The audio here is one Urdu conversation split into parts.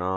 9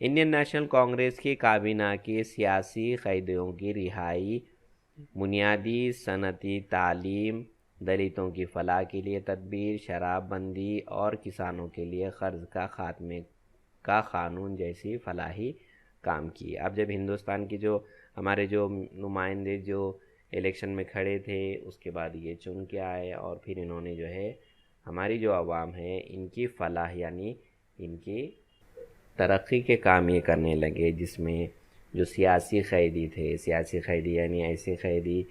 انڈین نیشنل کانگریس کی کابینہ کی سیاسی قیدیوں کی رہائی، بنیادی صنعتی تعلیم، دلتوں کی فلاح کے لیے تدبیر، شراب بندی اور کسانوں کے لیے قرض کا خاتمے کا قانون جیسی فلاحی کام کیے۔ اب جب ہندوستان کی جو ہمارے جو نمائندے جو الیکشن میں کھڑے تھے، اس کے بعد یہ چن کے آئے اور پھر انہوں نے جو ہے ہماری جو عوام ہے ان کی فلاح یعنی ان کی ترقی کے کام یہ کرنے لگے، جس میں جو سیاسی قیدی تھے، سیاسی قیدی یعنی ایسے قیدی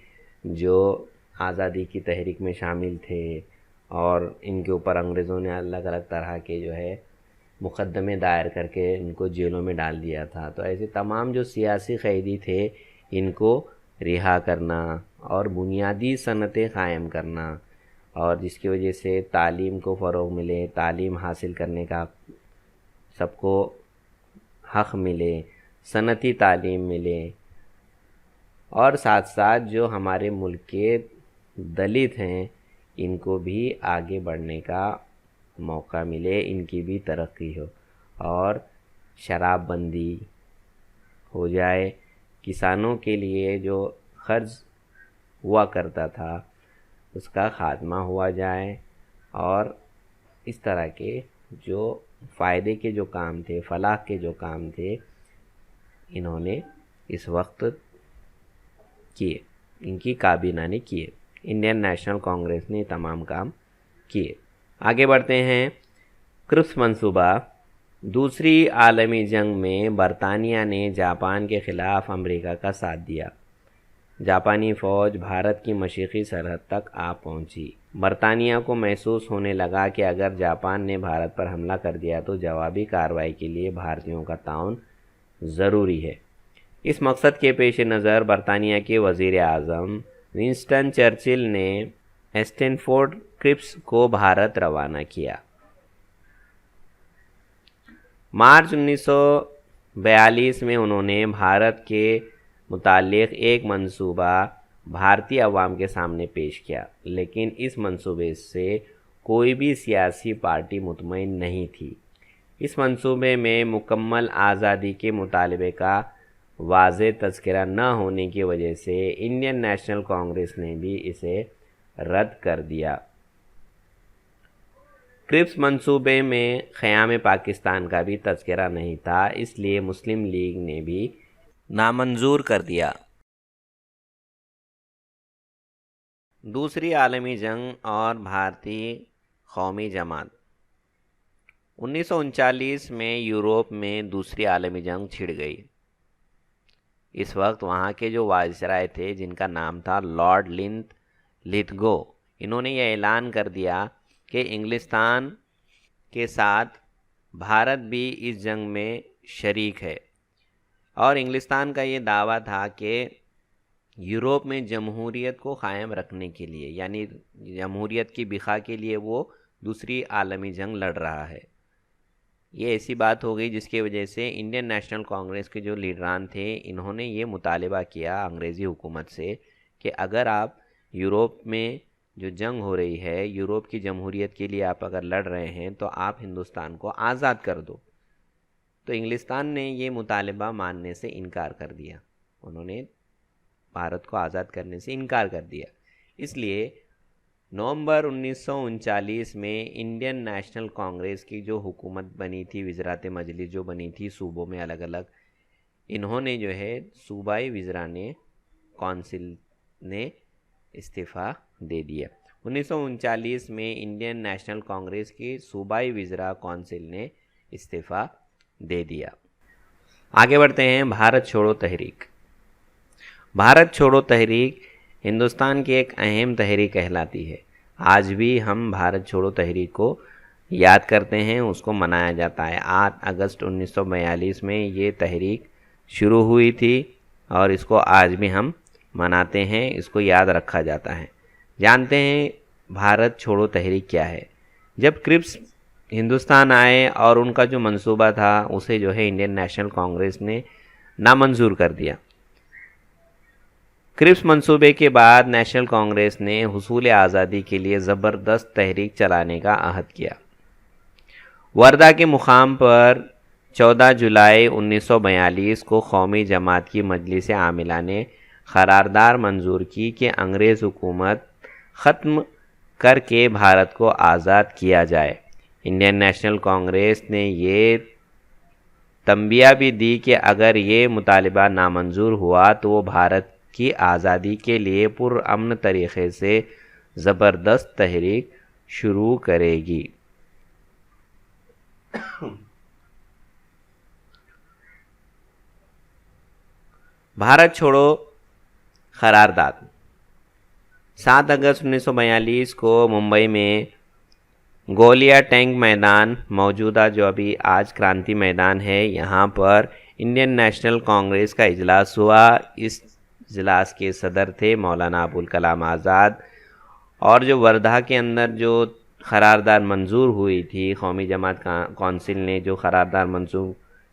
جو آزادی کی تحریک میں شامل تھے اور ان کے اوپر انگریزوں نے الگ الگ طرح کے جو ہے مقدمے دائر کر کے ان کو جیلوں میں ڈال دیا تھا، تو ایسے تمام جو سیاسی قیدی تھے ان کو رہا کرنا اور بنیادی صنعتیں قائم کرنا، اور جس کی وجہ سے تعلیم کو فروغ ملے، تعلیم حاصل کرنے کا سب کو حق ملے، صنعتی تعلیم ملے، اور ساتھ ساتھ جو ہمارے ملک کے دلت ہیں ان کو بھی آگے بڑھنے کا موقع ملے، ان کی بھی ترقی ہو، اور شراب بندی ہو جائے، کسانوں کے لیے جو قرض ہوا کرتا تھا اس کا خاتمہ ہوا جائے، اور اس طرح کے جو فائدے کے جو کام تھے، فلاح کے جو کام تھے، انہوں نے اس وقت کیے، ان کی کابینہ نے کیے، انڈین نیشنل کانگریس نے تمام کام کیے۔ آگے بڑھتے ہیں۔ کرپس منصوبہ۔ دوسری عالمی جنگ میں برطانیہ نے جاپان کے خلاف امریکہ کا ساتھ دیا۔ جاپانی فوج بھارت کی مشرقی سرحد تک آ پہنچی۔ برطانیہ کو محسوس ہونے لگا کہ اگر جاپان نے بھارت پر حملہ کر دیا تو جوابی کارروائی کے لیے بھارتیوں کا تعاون ضروری ہے۔ اس مقصد کے پیش نظر برطانیہ کے وزیر اعظم ونسٹن چرچل نے اسٹینفورڈ کرپس کو بھارت روانہ کیا۔ مارچ 1942 میں انہوں نے بھارت کے متعلق ایک منصوبہ بھارتی عوام کے سامنے پیش کیا، لیکن اس منصوبے سے کوئی بھی سیاسی پارٹی مطمئن نہیں تھی۔ اس منصوبے میں مکمل آزادی کے مطالبے کا واضح تذکرہ نہ ہونے کی وجہ سے انڈین نیشنل کانگریس نے بھی اسے رد کر دیا۔ کرپس منصوبے میں قیام پاکستان کا بھی تذکرہ نہیں تھا، اس لیے مسلم لیگ نے بھی نامنظور کر دیا۔ دوسری عالمی جنگ اور بھارتی قومی جماعت۔ 1939 میں یورپ میں دوسری عالمی جنگ چھڑ گئی۔ اس وقت وہاں کے جو وائسرائے تھے جن کا نام تھا لارڈ لتھگو، انہوں نے یہ اعلان کر دیا کہ انگلستان کے ساتھ بھارت بھی اس جنگ میں شریک ہے، اور انگلستان کا یہ دعویٰ تھا کہ یورپ میں جمہوریت کو قائم رکھنے کے لیے یعنی جمہوریت کی بقا کے لیے وہ دوسری عالمی جنگ لڑ رہا ہے۔ یہ ایسی بات ہو گئی جس کی وجہ سے انڈین نیشنل کانگریس کے جو لیڈران تھے انہوں نے یہ مطالبہ کیا انگریزی حکومت سے کہ اگر آپ یورپ میں جو جنگ ہو رہی ہے، یورپ کی جمہوریت کے لیے آپ اگر لڑ رہے ہیں تو آپ ہندوستان کو آزاد کر دو۔ تو انگلستان نے یہ مطالبہ ماننے سے انکار کر دیا، انہوں نے بھارت کو آزاد کرنے سے انکار کر دیا۔ اس لیے نومبر 1939 میں انڈین نیشنل کانگریس کی جو حکومت بنی تھی، وزارت مجلس جو بنی تھی صوبوں میں الگ الگ، انہوں نے جو ہے صوبائی وزراء نے کونسل نے استعفیٰ دے دیا۔ 1939 میں انڈین نیشنل کانگریس کی صوبائی وزراء کونسل نے استعفیٰ دے دیا۔ آگے بڑھتے ہیں۔ بھارت چھوڑو تحریک۔ بھارت چھوڑو تحریک ہندوستان کی ایک اہم تحریک کہلاتی ہے۔ آج بھی ہم بھارت چھوڑو تحریک کو یاد کرتے ہیں، اس کو منایا جاتا ہے۔ 8 اگست 1942 میں یہ تحریک شروع ہوئی تھی اور اس کو آج بھی ہم مناتے ہیں، اس کو یاد رکھا جاتا ہے۔ جانتے ہیں بھارت چھوڑو تحریک کیا ہے؟ جب کرپس ہندوستان آئے اور ان کا جو منصوبہ تھا اسے جو ہے انڈین نیشنل کانگریس نے نامنظور کر دیا۔ کرپس منصوبے کے بعد نیشنل کانگریس نے حصول آزادی کے لیے زبردست تحریک چلانے کا عہد کیا۔ وردھا کے مقام پر 14 جولائی 1942 کو قومی جماعت کی مجلس عاملہ نے قرارداد منظور کی کہ انگریز حکومت ختم کر کے بھارت کو آزاد کیا جائے۔ انڈین نیشنل کانگریس نے یہ تنبیہ بھی دی کہ اگر یہ مطالبہ نامنظور ہوا تو وہ بھارت کی آزادی کے لیے پرامن طریقے سے زبردست تحریک شروع کرے گی۔ بھارت چھوڑو قرارداد 7 اگست 1942 کو ممبئی میں گولیا ٹینک میدان، موجودہ جو ابھی آج کرانتی میدان ہے، یہاں پر انڈین نیشنل کانگریس کا اجلاس ہوا۔ اس اجلاس کے صدر تھے مولانا ابوالکلام آزاد، اور جو وردھا کے اندر جو قرارداد منظور ہوئی تھی، قومی جماعت کونسل نے جو قرارداد منظور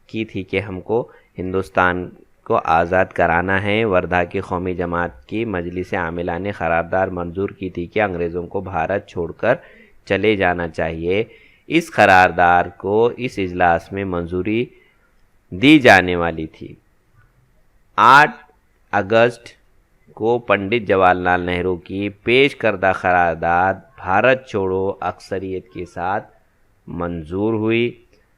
کی تھی کہ ہم کو ہندوستان کو آزاد کرانا ہے، وردھا کی قومی جماعت کی مجلس عاملہ نے قرارداد منظور کی تھی کہ انگریزوں کو بھارت چھوڑ کر چلے جانا چاہیے۔ اس قرارداد کو اس اجلاس میں منظوری دی جانے والی تھی۔ 8 اگست کو پنڈت جواہر لال نہرو کی پیش کردہ قرارداد بھارت چھوڑو اکثریت کے ساتھ منظور ہوئی۔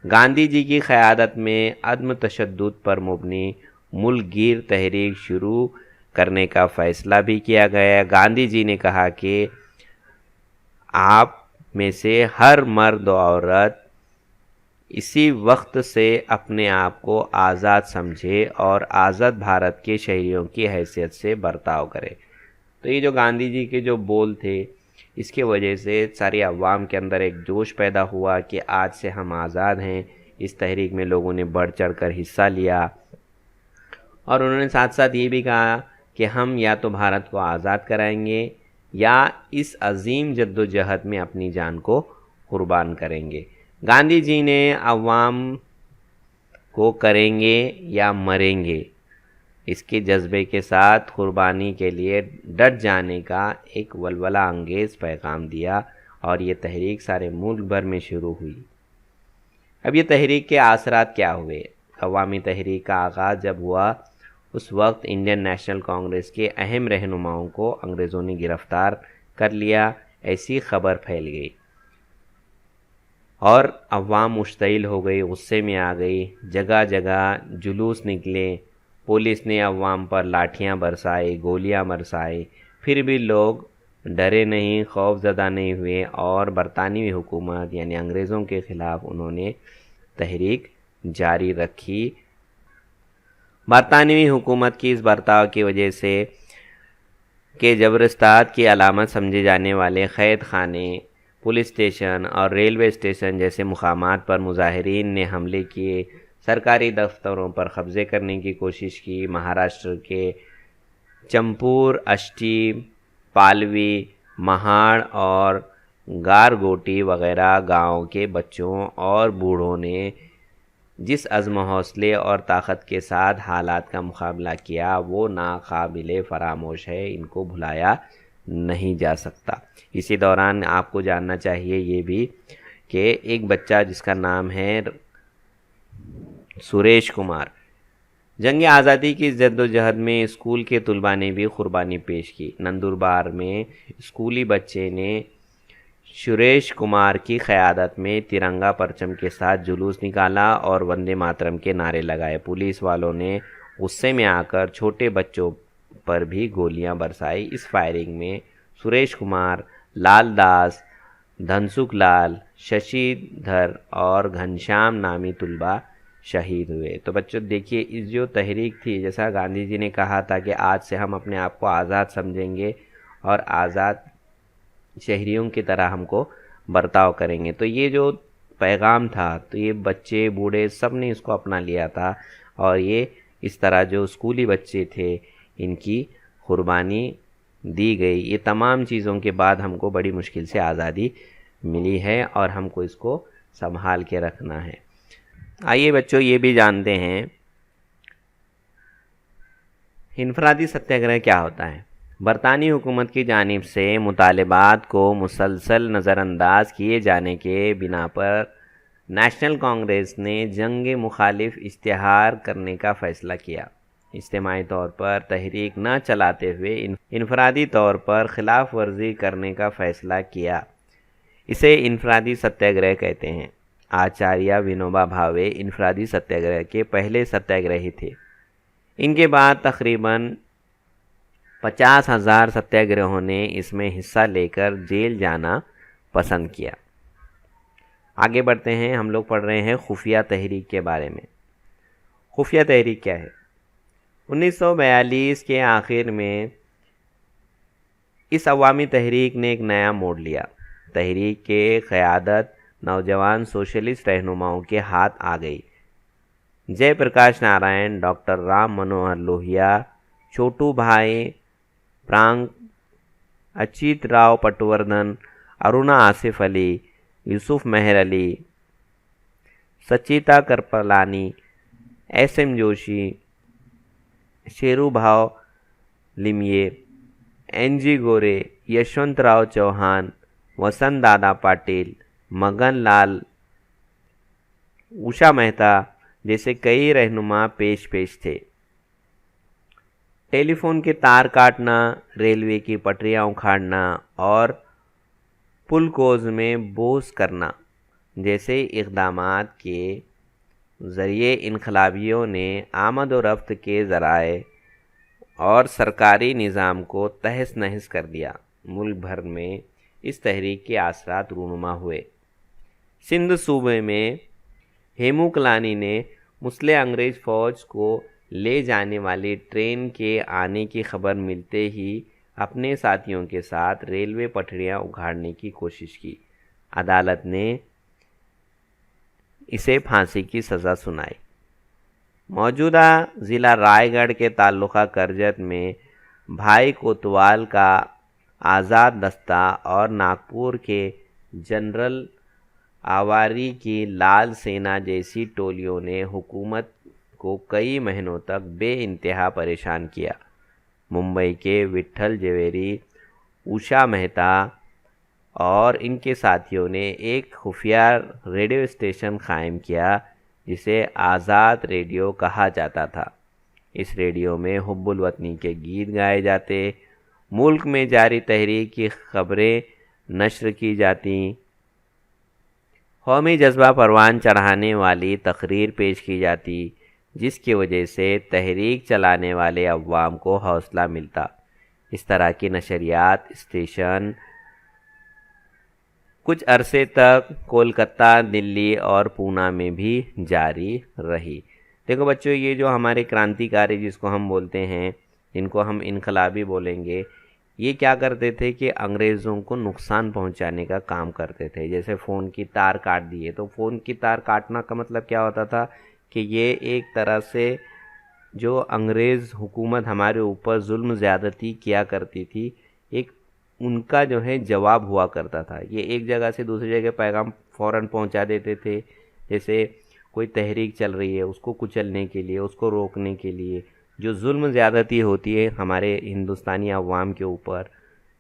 گاندھی جی کی قیادت میں عدم تشدد پر مبنی ملک گیر تحریک شروع کرنے کا فیصلہ بھی کیا گیا۔ گاندھی جی نے کہا کہ آپ میں سے ہر مرد و عورت اسی وقت سے اپنے آپ کو آزاد سمجھے اور آزاد بھارت کے شہریوں کی حیثیت سے برتاؤ کرے۔ تو یہ جو گاندھی جی کے جو بول تھے، اس کی وجہ سے ساری عوام کے اندر ایک جوش پیدا ہوا کہ آج سے ہم آزاد ہیں۔ اس تحریک میں لوگوں نے بڑھ چڑھ کر حصہ لیا، اور انہوں نے ساتھ ساتھ یہ بھی کہا کہ ہم یا تو بھارت کو آزاد کرائیں گے یا اس عظیم جد و جہد میں اپنی جان کو قربان کریں گے۔ گاندھی جی نے عوام کو کریں گے یا مریں گے اس کے جذبے کے ساتھ قربانی کے لیے ڈٹ جانے کا ایک ولولہ انگیز پیغام دیا، اور یہ تحریک سارے ملک بھر میں شروع ہوئی۔ اب یہ تحریک کے اثرات کیا ہوئے؟ عوامی تحریک کا آغاز جب ہوا، اس وقت انڈین نیشنل کانگریس کے اہم رہنماؤں کو انگریزوں نے گرفتار کر لیا، ایسی خبر پھیل گئی اور عوام مشتعل ہو گئی، غصے میں آ گئی، جگہ جگہ جلوس نکلے، پولیس نے عوام پر لاٹھیاں برسائی، گولیاں برسائی، پھر بھی لوگ ڈرے نہیں، خوف زدہ نہیں ہوئے، اور برطانوی حکومت یعنی انگریزوں کے خلاف انہوں نے تحریک جاری رکھی۔ برطانوی حکومت کی اس برتاؤ کی وجہ سے کہ جبرستات کی علامت سمجھے جانے والے قید خانے، پولیس اسٹیشن اور ریلوے اسٹیشن جیسے مقامات پر مظاہرین نے حملے کیے، سرکاری دفتروں پر قبضے کرنے کی کوشش کی۔ مہاراشٹر کے چمپور، اشٹی، پالوی، مہاڑ اور گارگوٹی وغیرہ گاؤں کے بچوں اور بوڑھوں نے جس عزم و حوصلے اور طاقت کے ساتھ حالات کا مقابلہ کیا، وہ ناقابل فراموش ہے، ان کو بھلایا نہیں جا سکتا۔ اسی دوران آپ کو جاننا چاہیے یہ بھی کہ ایک بچہ جس کا نام ہے سریش کمار، جنگ آزادی کی جد و جہد میں اسکول کے طلباء نے بھی قربانی پیش کی۔ نندوربار میں اسکولی بچے نے سریش کمار کی قیادت میں ترنگا پرچم کے ساتھ جلوس نکالا اور وندے ماترم کے نعرے لگائے۔ پولیس والوں نے غصے میں آ کر چھوٹے بچوں پر بھی گولیاں برسائی۔ اس فائرنگ میں سریش کمار، لال داس، دھنسکھ لال، ششی دھر اور گھنشیام نامی طلباء شہید ہوئے۔ تو بچوں دیکھیے، اس جو تحریک تھی، جیسا گاندھی جی نے کہا تھا کہ آج سے ہم اپنے آپ کو آزاد سمجھیں گے اور آزاد شہریوں کی طرح ہم کو برتاؤ کریں گے، تو یہ جو پیغام تھا، تو یہ بچے بوڑھے سب نے اس کو اپنا لیا تھا، اور یہ اس طرح جو اسکولی بچے تھے ان کی قربانی دی گئی۔ یہ تمام چیزوں کے بعد ہم کو بڑی مشکل سے آزادی ملی ہے اور ہم کو اس کو سنبھال کے رکھنا ہے۔ آئیے بچوں یہ بھی جانتے ہیں انفرادی ستیہ گرہ کیا ہوتا ہے۔ برطانوی حکومت کی جانب سے مطالبات کو مسلسل نظر انداز کیے جانے کے بنا پر نیشنل کانگریس نے جنگ مخالف اشتہار کرنے کا فیصلہ کیا۔ اجتماعی طور پر تحریک نہ چلاتے ہوئے انفرادی طور پر خلاف ورزی کرنے کا فیصلہ کیا۔ اسے انفرادی ستیہ گرہ کہتے ہیں۔ آچاریہ ونوبا بھاوے انفرادی ستیہ گرہ کے پہلے ستیہ گرہی تھے۔ ان کے بعد تقریباً 50,000 ستیہ گرہوں نے اس میں حصہ لے کر جیل جانا پسند کیا۔ آگے بڑھتے ہیں، ہم لوگ پڑھ رہے ہیں خفیہ تحریک کے بارے میں۔ خفیہ تحریک کیا ہے؟ 1942 کے آخر میں اس عوامی تحریک نے ایک نیا موڑ لیا۔ تحریک کے قیادت نوجوان سوشلسٹ رہنماؤں کے ہاتھ آ گئی۔ جے پرکاش نارائن، ڈاکٹر رام منوہر لوہیا، چھوٹو بھائی پرانگ، اچیت راؤ پٹوردھن، ارونا آصف علی، یوسف مہر علی، سچیتا کرپلانی، ایس ایم جوشی، شیرو بھاؤ لیمیے، این جی گورے، یشونت راؤ چوہان، وسنت دادا پاٹل، مگن لال، اوشا مہتا جیسے کئی رہنما پیش تھے۔ ٹیلی فون کے تار کاٹنا، ریلوے کی پٹریاں اکھاڑنا اور پلکوز میں بوس کرنا جیسے اقدامات کے ذریعے انقلابیوں نے آمد و رفت کے ذرائع اور سرکاری نظام کو تہس نہس کر دیا۔ ملک بھر میں اس تحریک کے اثرات رونما ہوئے۔ سندھ صوبے میں ہیمو کلانی نے مسلح انگریز فوج کو لے جانے والی ٹرین کے آنے کی خبر ملتے ہی اپنے ساتھیوں کے ساتھ ریلوے پٹریاں اکھاڑنے کی کوشش کی۔ عدالت نے اسے پھانسی کی سزا سنائی۔ موجودہ ضلع رائے گڑھ کے تعلقہ کرجت میں بھائی کوتوال کا آزاد دستہ اور ناگپور کے جنرل آواری کی لال سینا جیسی ٹولیوں نے حکومت کو کئی مہینوں تک بے انتہا پریشان کیا۔ ممبئی کے وٹھل جویری، اوشا مہتا اور ان کے ساتھیوں نے ایک خفیہ ریڈیو اسٹیشن قائم کیا جسے آزاد ریڈیو کہا جاتا تھا۔ اس ریڈیو میں حب الوطنی کے گیت گائے جاتے، ملک میں جاری تحریک کی خبریں نشر کی جاتی، قومی جذبہ پروان چڑھانے والی تقریر پیش کی جاتی، جس کی وجہ سے تحریک چلانے والے عوام کو حوصلہ ملتا۔ اس طرح کی نشریات اسٹیشن کچھ عرصے تک کولکتہ، دلی اور پونا میں بھی جاری رہی۔ دیکھو بچوں، یہ جو ہمارے کرانتیکاری جس کو ہم بولتے ہیں، جن کو ہم انقلابی بولیں گے، یہ کیا کرتے تھے کہ انگریزوں کو نقصان پہنچانے کا کام کرتے تھے۔ جیسے فون کی تار کاٹ دیے، تو فون کی تار کاٹنا کا مطلب کیا ہوتا تھا کہ یہ ایک طرح سے جو انگریز حکومت ہمارے اوپر ظلم زیادتی کیا کرتی تھی، ایک ان کا جو ہے جواب ہوا کرتا تھا۔ یہ ایک جگہ سے دوسری جگہ پیغام فوراً پہنچا دیتے تھے۔ جیسے کوئی تحریک چل رہی ہے، اس کو کچلنے کے لیے، اس کو روکنے کے لیے، جو ظلم زیادتی ہوتی ہے ہمارے ہندوستانی عوام کے اوپر،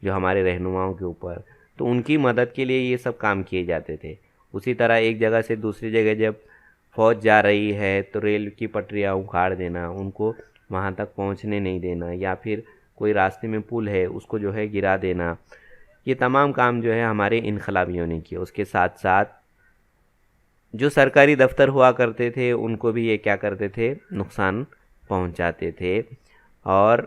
جو ہمارے رہنماؤں کے اوپر، تو ان کی مدد کے لیے یہ سب کام کیے جاتے تھے۔ اسی طرح ایک جگہ سے دوسری جگہ جب فوج جا رہی ہے تو ریل کی پٹریاں اکھاڑ دینا، ان کو وہاں تک پہنچنے نہیں دینا، یا پھر کوئی راستے میں پل ہے اس کو جو ہے گرا دینا، یہ تمام کام جو ہے ہمارے انقلابیوں نے کیے۔ اس کے ساتھ ساتھ جو سرکاری دفتر ہوا کرتے تھے ان کو بھی یہ کیا کرتے تھے، نقصان پہنچاتے تھے۔ اور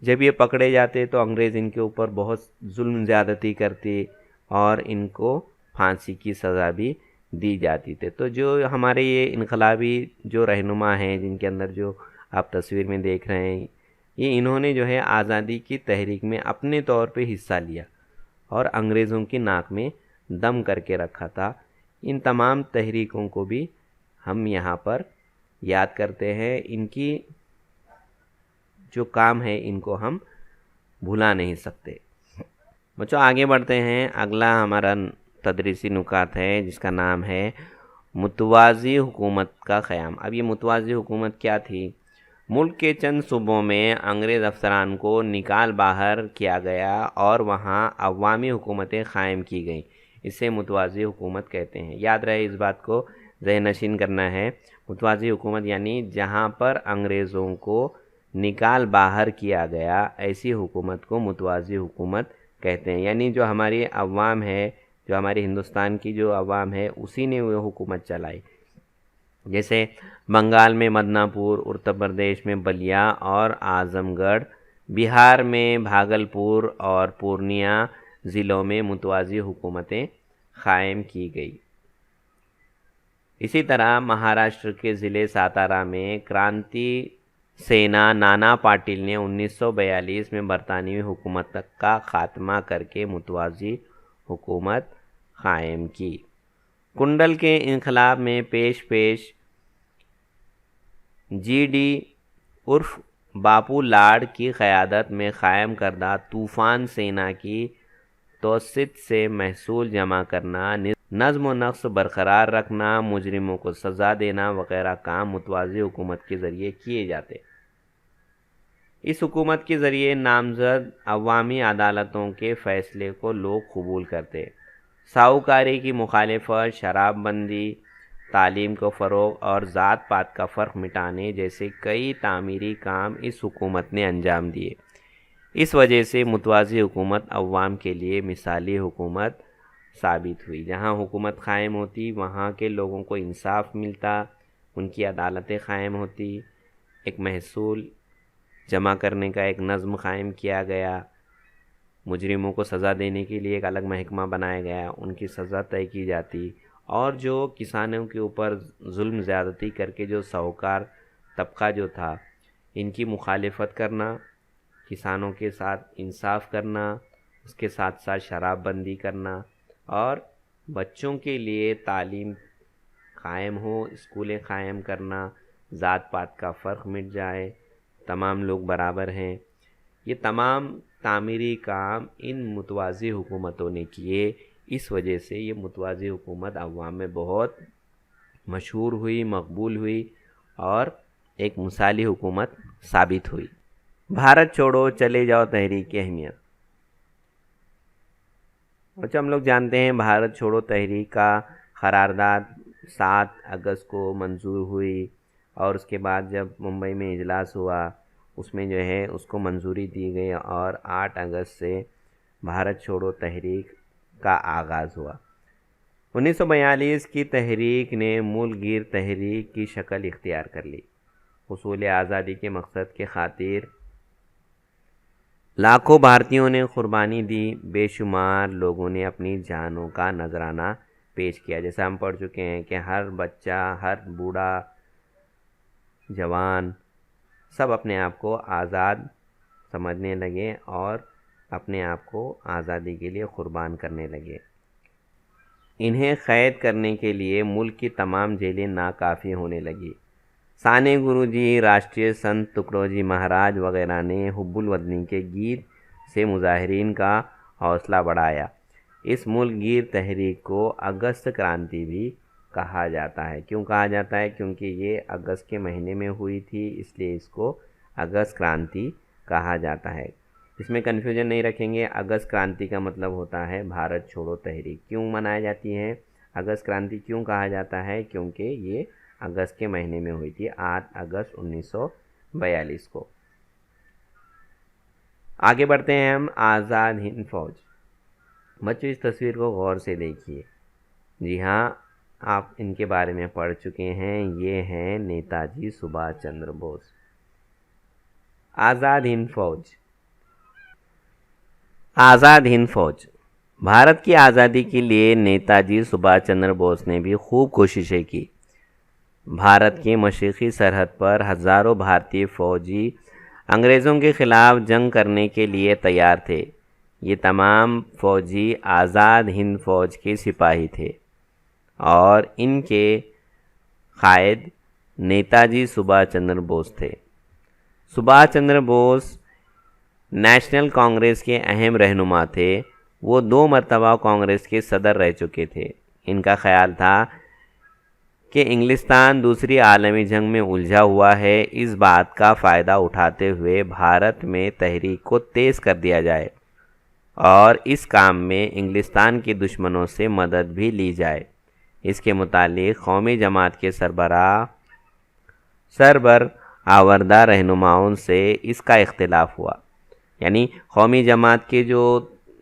جب یہ پکڑے جاتے تو انگریز ان کے اوپر بہت ظلم زیادتی کرتے اور ان کو پھانسی کی سزا بھی دی جاتی تھی۔ تو جو ہمارے یہ انقلابی جو رہنما ہیں، جن کے اندر جو آپ تصویر میں دیکھ رہے ہیں، یہ انہوں نے جو ہے آزادی کی تحریک میں اپنے طور پہ حصہ لیا اور انگریزوں کی ناک میں دم کر کے رکھا تھا۔ ان تمام تحریکوں کو بھی ہم یہاں پر یاد کرتے ہیں۔ ان کی جو کام ہے ان کو ہم بھلا نہیں سکتے۔ بچوں آگے بڑھتے ہیں، اگلا ہمارا تدریسی نکات ہے جس کا نام ہے متوازی حکومت کا قیام۔ اب یہ متوازی حکومت کیا تھی؟ ملک کے چند صوبوں میں انگریز افسران کو نکال باہر کیا گیا اور وہاں عوامی حکومتیں قائم کی گئیں۔ اسے متوازی حکومت کہتے ہیں۔ یاد رہے اس بات کو ذہن نشین کرنا ہے۔ متوازی حکومت یعنی جہاں پر انگریزوں کو نکال باہر کیا گیا، ایسی حکومت کو متوازی حکومت کہتے ہیں۔ یعنی جو ہماری عوام ہے، جو ہماری ہندوستان کی جو عوام ہے، اسی نے وہ حکومت چلائی۔ جیسے بنگال میں مدنا پور، اتر پردیش میں بلیا اور اعظم گڑھ، بہار میں بھاگلپور اور پورنیہ ضلعوں میں متوازی حکومتیں قائم کی گئی۔ اسی طرح مہاراشٹر کے ضلع ساتارا میں کرانتی سینا نانا پاٹل نے 1942 میں برطانوی حکومت کا خاتمہ کر کے متوازی حکومت قائم کی۔ کنڈل کے انقلاب میں پیش جی ڈی عرف باپو لاڈ کی قیادت میں قائم کردہ طوفان سینا کی توسط سے محصول جمع کرنا، نظم و نسق برقرار رکھنا، مجرموں کو سزا دینا وغیرہ کام متوازی حکومت کے ذریعے کیے جاتے۔ اس حکومت کے ذریعے نامزد عوامی عدالتوں کے فیصلے کو لوگ قبول کرتے۔ ساہوکاری کی مخالفت، شراب بندی، تعلیم کو فروغ اور ذات پات کا فرق مٹانے جیسے کئی تعمیری کام اس حکومت نے انجام دیے۔ اس وجہ سے متوازی حکومت عوام کے لیے مثالی حکومت ثابت ہوئی۔ جہاں حکومت قائم ہوتی وہاں کے لوگوں کو انصاف ملتا، ان کی عدالتیں قائم ہوتی، ایک محصول جمع کرنے کا ایک نظم قائم کیا گیا، مجرموں کو سزا دینے کے لیے ایک الگ محکمہ بنایا گیا، ان کی سزا طے کی جاتی، اور جو کسانوں کے اوپر ظلم زیادتی کر کے جو ساہوکار طبقہ جو تھا، ان کی مخالفت کرنا، کسانوں کے ساتھ انصاف کرنا، اس کے ساتھ ساتھ شراب بندی کرنا، اور بچوں کے لیے تعلیم قائم ہو، اسکولیں قائم کرنا، ذات پات کا فرق مٹ جائے، تمام لوگ برابر ہیں۔ یہ تمام تعمیری کام ان متوازی حکومتوں نے کیے۔ اس وجہ سے یہ متوازی حکومت عوام میں بہت مشہور ہوئی، مقبول ہوئی اور ایک مثالی حکومت ثابت ہوئی۔ بھارت چھوڑو چلے جاؤ تحریک کی اہمیت۔ اچھا، ہم لوگ جانتے ہیں بھارت چھوڑو تحریک کا قرارداد 7 اگست کو منظور ہوئی، اور اس کے بعد جب ممبئی میں اجلاس ہوا اس میں جو ہے اس کو منظوری دی گئی، اور 8 اگست سے بھارت چھوڑو تحریک کا آغاز ہوا۔ 1942 کی تحریک نے ملک گیر تحریک کی شکل اختیار کر لی۔ حصول آزادی کے مقصد کے خاطر لاکھوں بھارتیوں نے قربانی دی، بے شمار لوگوں نے اپنی جانوں کا نذرانہ پیش کیا۔ جیسا ہم پڑھ چکے ہیں کہ ہر بچہ، ہر بوڑھا، جوان، سب اپنے آپ کو آزاد سمجھنے لگے اور اپنے آپ کو آزادی کے لیے قربان کرنے لگے۔ انہیں قید کرنے کے لیے ملک کی تمام جیلیں ناکافی ہونے لگی۔ سانے گرو جی، راشٹریہ سنت تکڑو جی مہاراج وغیرہ نے حب الوطنی کے گیت سے مظاہرین کا حوصلہ بڑھایا۔ اس ملک گیر تحریک کو اگست کرانتی بھی کہا جاتا ہے۔ کیوں کہا جاتا ہے؟ کیونکہ یہ اگست کے مہینے میں ہوئی تھی، اس لیے اس کو اگست کرانتی کہا جاتا ہے۔ اس میں کنفیوژن نہیں رکھیں گے۔ اگست کرانتی کا مطلب ہوتا ہے بھارت چھوڑو تحریک۔ کیوں منائی جاتی ہے اگست کرانتی؟ کیوں کہا جاتا ہے؟ کیونکہ یہ اگست کے مہینے میں ہوئی تھی، 8 اگست 1942 کو۔ آگے بڑھتے ہیں ہم۔ آزاد ہند فوج۔ بچوں اس تصویر کو غور سے دیکھیے۔ جی ہاں، آپ ان کے بارے میں پڑھ چکے ہیں۔ یہ ہیں نیتا جی سبھاش چندر بوس۔ آزاد ہند فوج۔ آزاد ہند فوج بھارت کی آزادی کے لیے نیتا جی سبھاش چندر بوس نے بھی خوب کوششیں کی۔ بھارت کے مشرقی سرحد پر ہزاروں بھارتی فوجی انگریزوں کے خلاف جنگ کرنے کے لیے تیار تھے۔ یہ تمام فوجی آزاد ہند فوج کے سپاہی تھے اور ان کے قائد نیتا جی سبھاش چندر بوس تھے۔ سبھاش چندر بوس نیشنل کانگریس کے اہم رہنما تھے۔ وہ 2 مرتبہ کانگریس کے صدر رہ چکے تھے۔ ان کا خیال تھا کہ انگلستان دوسری عالمی جنگ میں الجھا ہوا ہے، اس بات کا فائدہ اٹھاتے ہوئے بھارت میں تحریک کو تیز کر دیا جائے اور اس کام میں انگلستان کے دشمنوں سے مدد بھی لی جائے۔ اس کے متعلق قومی جماعت کے آوردہ رہنماؤں سے اس کا اختلاف ہوا. یعنی قومی جماعت کے جو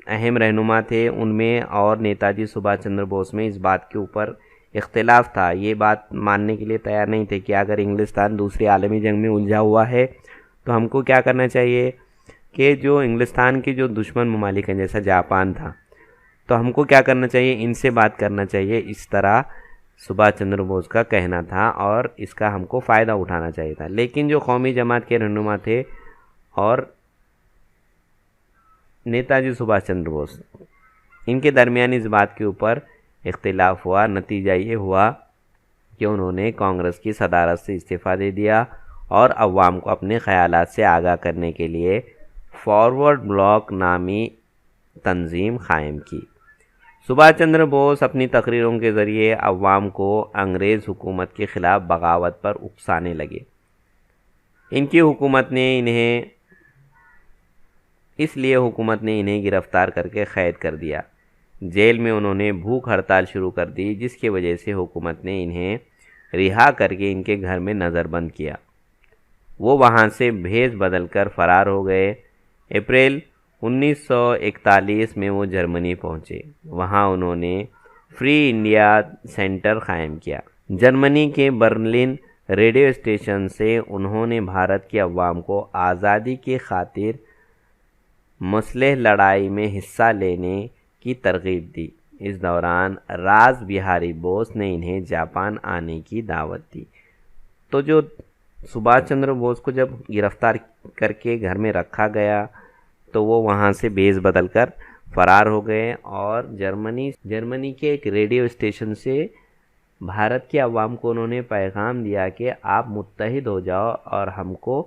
اہم رہنما تھے ان میں اور نیتا جی سبھاش چندر بوس میں اس بات کے اوپر اختلاف تھا. یہ بات ماننے کے لیے تیار نہیں تھے کہ اگر انگلستان دوسری عالمی جنگ میں الجھا ہوا ہے تو ہم کو کیا کرنا چاہیے کہ جو انگلستان کے جو دشمن ممالک ہیں جیسا جاپان تھا تو ہم کو کیا کرنا چاہیے، ان سے بات کرنا چاہیے. اس طرح سبھاش چندر بوس کا کہنا تھا اور اس کا ہم کو فائدہ اٹھانا چاہیے تھا. لیکن جو قومی جماعت کے رہنما تھے اور نیتا جی سبھاش چندر بوس، ان کے درمیان اس بات کے اوپر اختلاف ہوا. نتیجہ یہ ہوا کہ انہوں نے کانگریس کی صدارت سے استعفیٰ دے دیا اور عوام کو اپنے خیالات سے آگاہ کرنے کے لیے فارورڈ بلاک نامی تنظیم قائم کی. سبھاش چندر بوس اپنی تقریروں کے ذریعے عوام کو انگریز حکومت کے خلاف بغاوت پر اکسانے لگے. ان کی حکومت نے انہیں گرفتار کر کے قید کر دیا. جیل میں انہوں نے بھوک ہڑتال شروع کر دی، جس کی وجہ سے حکومت نے انہیں رہا کر کے ان کے گھر میں نظر بند کیا. وہ وہاں سے بھیس بدل کر فرار ہو گئے. اپریل 1941 میں وہ جرمنی پہنچے. وہاں انہوں نے فری انڈیا سینٹر قائم کیا. جرمنی کے برلن ریڈیو اسٹیشن سے انہوں نے بھارت کے عوام کو آزادی کی خاطر مسلح لڑائی میں حصہ لینے کی ترغیب دی. اس دوران راز بہاری بوس نے انہیں جاپان آنے کی دعوت دی. تو جو سبھاش چندر بوس کو جب گرفتار کر کے گھر میں رکھا گیا تو وہ وہاں سے بھیس بدل کر فرار ہو گئے اور جرمنی کے ایک ریڈیو اسٹیشن سے بھارت کے عوام کو انہوں نے پیغام دیا کہ آپ متحد ہو جاؤ اور ہم کو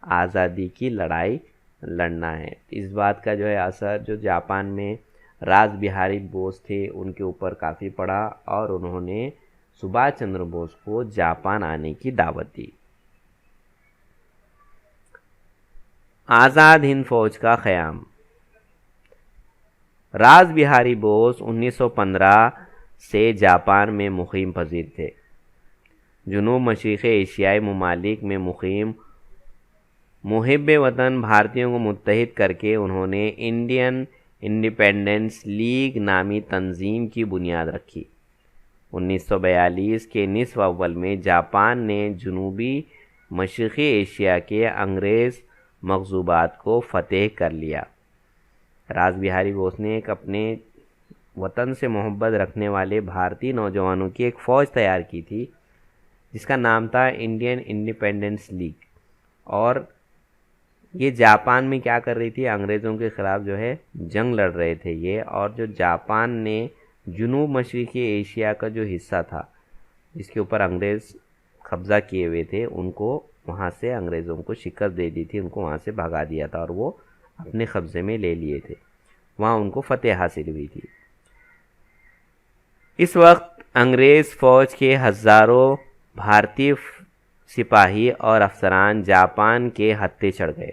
آزادی کی لڑائی لڑنا ہے. اس بات کا جو ہے اثر جو جاپان میں راز بہاری بوس تھے ان کے اوپر کافی پڑا اور انہوں نے سبھاش چندر بوس کو جاپان آنے کی دعوت دی. آزاد ہند فوج کا قیام. راز بہاری بوس 1915 سے جاپان میں مقیم پذیر تھے. جنوب مشرق ایشیائی ممالک میں مقیم محب وطن بھارتیوں کو متحد کر کے انہوں نے انڈین انڈیپینڈنس لیگ نامی تنظیم کی بنیاد رکھی. 1942 کے نصف اول میں جاپان نے جنوبی مشرقی ایشیا کے انگریز مغصوبات کو فتح کر لیا. راز بہاری بوس نے ایک اپنے وطن سے محبت رکھنے والے بھارتی نوجوانوں کی ایک فوج تیار کی تھی جس کا نام تھا انڈین انڈیپینڈنس لیگ. اور یہ جاپان میں کیا کر رہی تھی، انگریزوں کے خلاف جو ہے جنگ لڑ رہے تھے یہ. اور جو جاپان نے جنوب مشرقی ایشیا کا جو حصہ تھا جس کے اوپر انگریز قبضہ کیے ہوئے تھے ان کو وہاں سے انگریزوں کو شکست دے دی تھی، ان کو وہاں سے بھگا دیا تھا اور وہ اپنے قبضے میں لے لیے تھے. وہاں ان کو فتح حاصل ہوئی تھی. اس وقت انگریز فوج کے ہزاروں بھارتی سپاہی اور افسران جاپان کے ہتھے چڑھ گئے.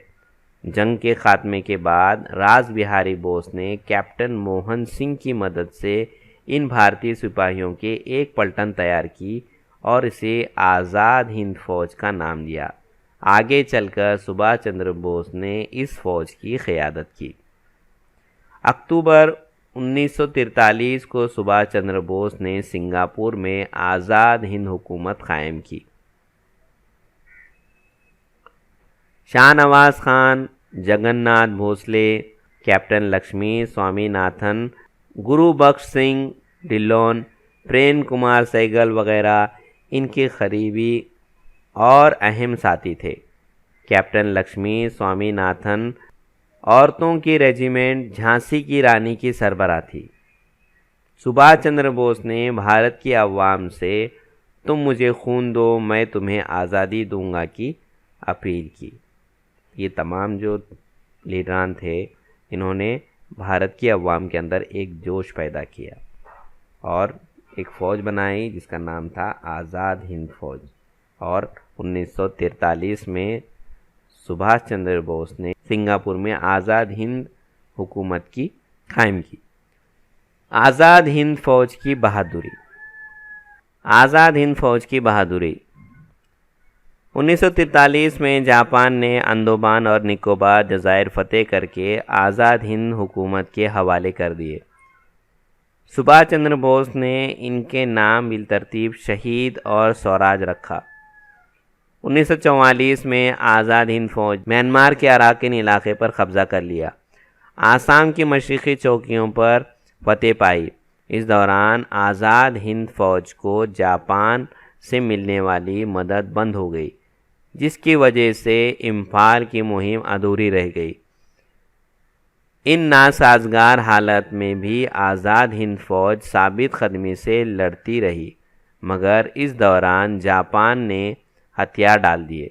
جنگ کے خاتمے کے بعد راز بہاری بوس نے کیپٹن موہن سنگھ کی مدد سے ان بھارتی سپاہیوں کے ایک پلٹن تیار کی اور اسے آزاد ہند فوج کا نام دیا. آگے چل کر سبھاش چندر بوس نے اس فوج کی قیادت کی. اکتوبر 1943 کو سبھاش چندر بوس نے سنگاپور میں آزاد ہند حکومت قائم کی. شاہ نواز خان، جگن ناتھ بھوسلے، کیپٹن لکشمی سوامی ناتھن، گرو بخش سنگھ ڈھلون، پریم کمار سہگل وغیرہ ان کے قریبی اور اہم ساتھی تھے. کیپٹن لکشمی سوامی ناتھن عورتوں کی ریجیمنٹ جھانسی کی رانی کی سربراہ تھی. سبھاش چندر بوس نے بھارت کی عوام سے تم مجھے خون دو میں تمہیں آزادی دوں گا کی اپیل کی. یہ تمام جو لیڈران تھے انہوں نے بھارت کی عوام کے اندر ایک جوش پیدا کیا اور ایک فوج بنائی جس کا نام تھا آزاد ہند فوج. اور 1943 میں سبھاش چندر بوس نے سنگاپور میں آزاد ہند حکومت کی قائم کی. آزاد ہند فوج کی بہادری. آزاد ہند فوج کی بہادری۔ 1943 میں جاپان نے اندومان اور نکوبار جزائر فتح کر کے آزاد ہند حکومت کے حوالے کر دیے۔ سبھاش چندر بوس نے ان کے نام بالترتیب شہید اور سوراج رکھا۔ 1944 میں آزاد ہند فوج میانمار کے اراکین علاقے پر قبضہ کر لیا، آسام کی مشرقی چوکیوں پر فتح پائی۔ اس دوران آزاد ہند فوج کو جاپان سے ملنے والی مدد بند ہو گئی، جس کی وجہ سے امپھال کی مہم ادھوری رہ گئی۔ ان ناسازگار حالت میں بھی آزاد ہند فوج ثابت قدمی سے لڑتی رہی، مگر اس دوران جاپان نے ہتھیار ڈال دیے۔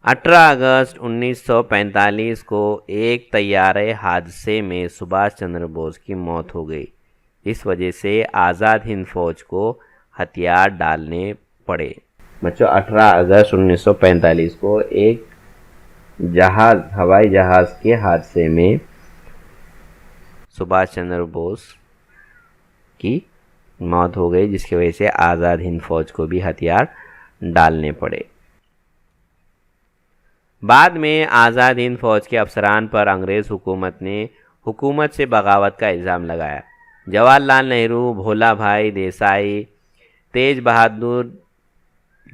18 اگست 1945 کو ایک طیارے حادثے میں سبھاش چندر بوس کی موت ہو گئی۔ اس وجہ سے آزاد ہند فوج کو ہتھیار ڈالنے پڑے۔ بچوں، 18 اگست 1945 کو ایک ہوائی جہاز کے حادثے میں سبھاش چندر بوس کی موت ہو گئی، جس کی وجہ سے آزاد ہند فوج کو بھی ہتھیار ڈالنے پڑے۔ بعد میں آزاد ہند فوج کے افسران پر انگریز حکومت نے حکومت سے بغاوت کا الزام لگایا۔ جواہر لال نہرو، بھولا بھائی دیسائی، تیج بہادر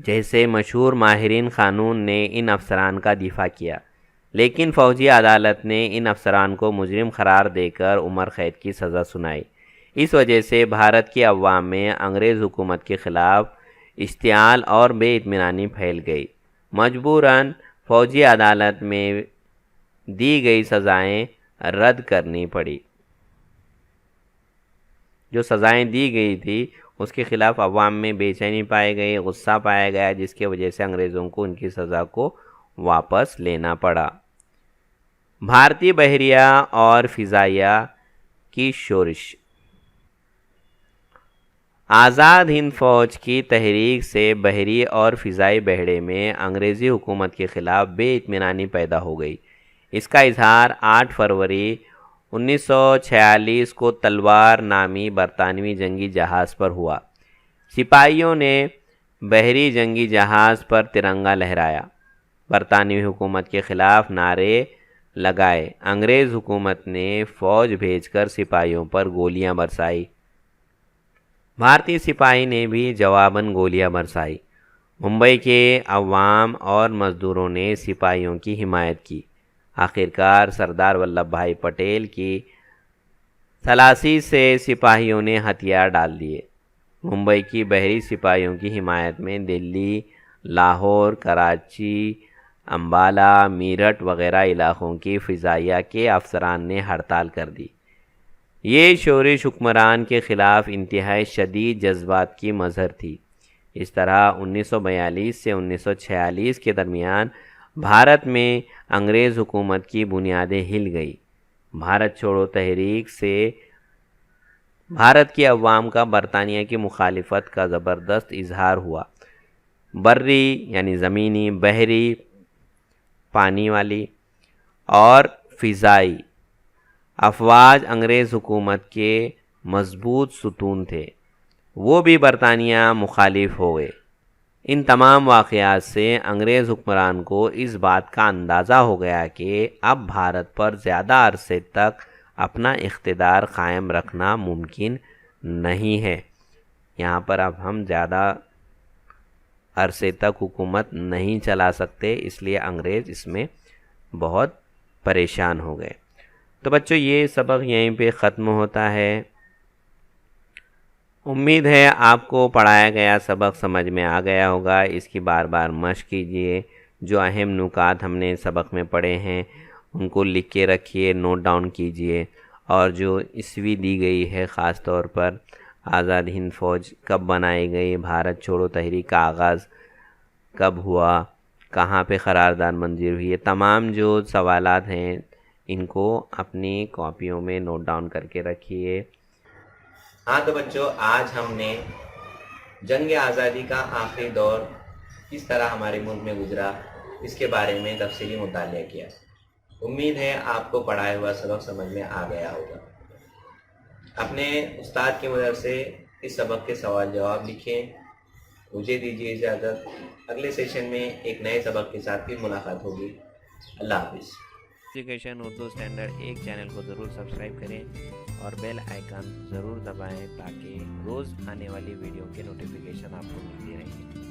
جیسے مشہور ماہرین قانون نے ان افسران کا دفاع کیا، لیکن فوجی عدالت نے ان افسران کو مجرم قرار دے کر عمر قید کی سزا سنائی۔ اس وجہ سے بھارت کی عوام میں انگریز حکومت کے خلاف اشتعال اور بے اطمینانی پھیل گئی۔ مجبوراً فوجی عدالت میں دی گئی سزائیں رد کرنی پڑی۔ جو سزائیں دی گئی تھی اس کے خلاف عوام میں بے چینی پائی گئی، غصہ پایا گیا، جس کی وجہ سے انگریزوں کو ان کی سزا کو واپس لینا پڑا۔ بھارتی بحریہ اور فضائیہ کی شورش۔ آزاد ہند فوج کی تحریک سے بحری اور فضائی بیڑے میں انگریزی حکومت کے خلاف بے اطمینانی پیدا ہو گئی۔ اس کا اظہار 8 فروری 1946 کو تلوار نامی برطانوی جنگی جہاز پر ہوا۔ سپاہیوں نے بحری جنگی جہاز پر ترنگا لہرایا، برطانوی حکومت کے خلاف نعرے لگائے۔ انگریز حکومت نے فوج بھیج کر سپاہیوں پر گولیاں برسائی۔ بھارتی سپاہی نے بھی جواباً گولیاں برسائی۔ ممبئی کے عوام اور مزدوروں نے سپاہیوں کی حمایت کی۔ آخرکار سردار ولبھ بھائی پٹیل کی تلاشی سے سپاہیوں نے ہتھیار ڈال دیے۔ ممبئی کی بحری سپاہیوں کی حمایت میں دلی، لاہور، کراچی، امبالہ، میرٹھ وغیرہ علاقوں کی فضائیہ کے افسران نے ہڑتال کر دی۔ یہ شورش حکمران کے خلاف انتہائی شدید جذبات کی مظہر تھی۔ اس طرح 1942 سے 1946 کے درمیان بھارت میں انگریز حکومت کی بنیادیں ہل گئی۔ بھارت چھوڑو تحریک سے بھارت کی عوام کا برطانیہ کی مخالفت کا زبردست اظہار ہوا۔ بری یعنی زمینی، بحری پانی والی اور فضائی افواج انگریز حکومت کے مضبوط ستون تھے، وہ بھی برطانیہ مخالف ہو گئے۔ ان تمام واقعات سے انگریز حکمران کو اس بات کا اندازہ ہو گیا کہ اب بھارت پر زیادہ عرصے تک اپنا اقتدار قائم رکھنا ممکن نہیں ہے۔ یہاں پر اب ہم زیادہ عرصے تک حکومت نہیں چلا سکتے، اس لیے انگریز اس میں بہت پریشان ہو گئے۔ تو بچوں، یہ سبق یہیں پہ ختم ہوتا ہے۔ امید ہے آپ کو پڑھایا گیا سبق سمجھ میں آ گیا ہوگا۔ اس کی بار بار مشق کیجیے۔ جو اہم نکات ہم نے سبق میں پڑھے ہیں ان کو لکھ کے رکھیے، نوٹ ڈاؤن کیجیے، اور جو عیسوی دی گئی ہے خاص طور پر آزاد ہند فوج کب بنائی گئی، بھارت چھوڑو تحریک کا آغاز کب ہوا، کہاں پہ قرارداد منظور ہوئی، یہ تمام جو سوالات ہیں ان کو اپنی کاپیوں میں نوٹ ڈاؤن کر کے رکھیے۔ ہاں تو بچوں، آج ہم نے جنگ آزادی کا آخری دور کس طرح ہمارے ملک میں گزرا اس کے بارے میں تفصیلی مطالعہ کیا۔ امید ہے آپ کو پڑھایا ہوا سبق سمجھ میں آ گیا ہوگا۔ اپنے استاد کی مدد سے اس سبق کے سوال جواب لکھیں۔ مجھے دیجیے اجازت، اگلے سیشن میں ایک نئے سبق کے ساتھ پھر ملاقات ہوگی۔ اللہ حافظ۔ ایجوکیشن اردو اسٹینڈرڈ ایک چینل کو ضرور سبسکرائب کریں اور بیل آئیکن ضرور دبائیں تاکہ روز آنے والی ویڈیو کے نوٹیفیکیشن آپ کو ملتی رہیں۔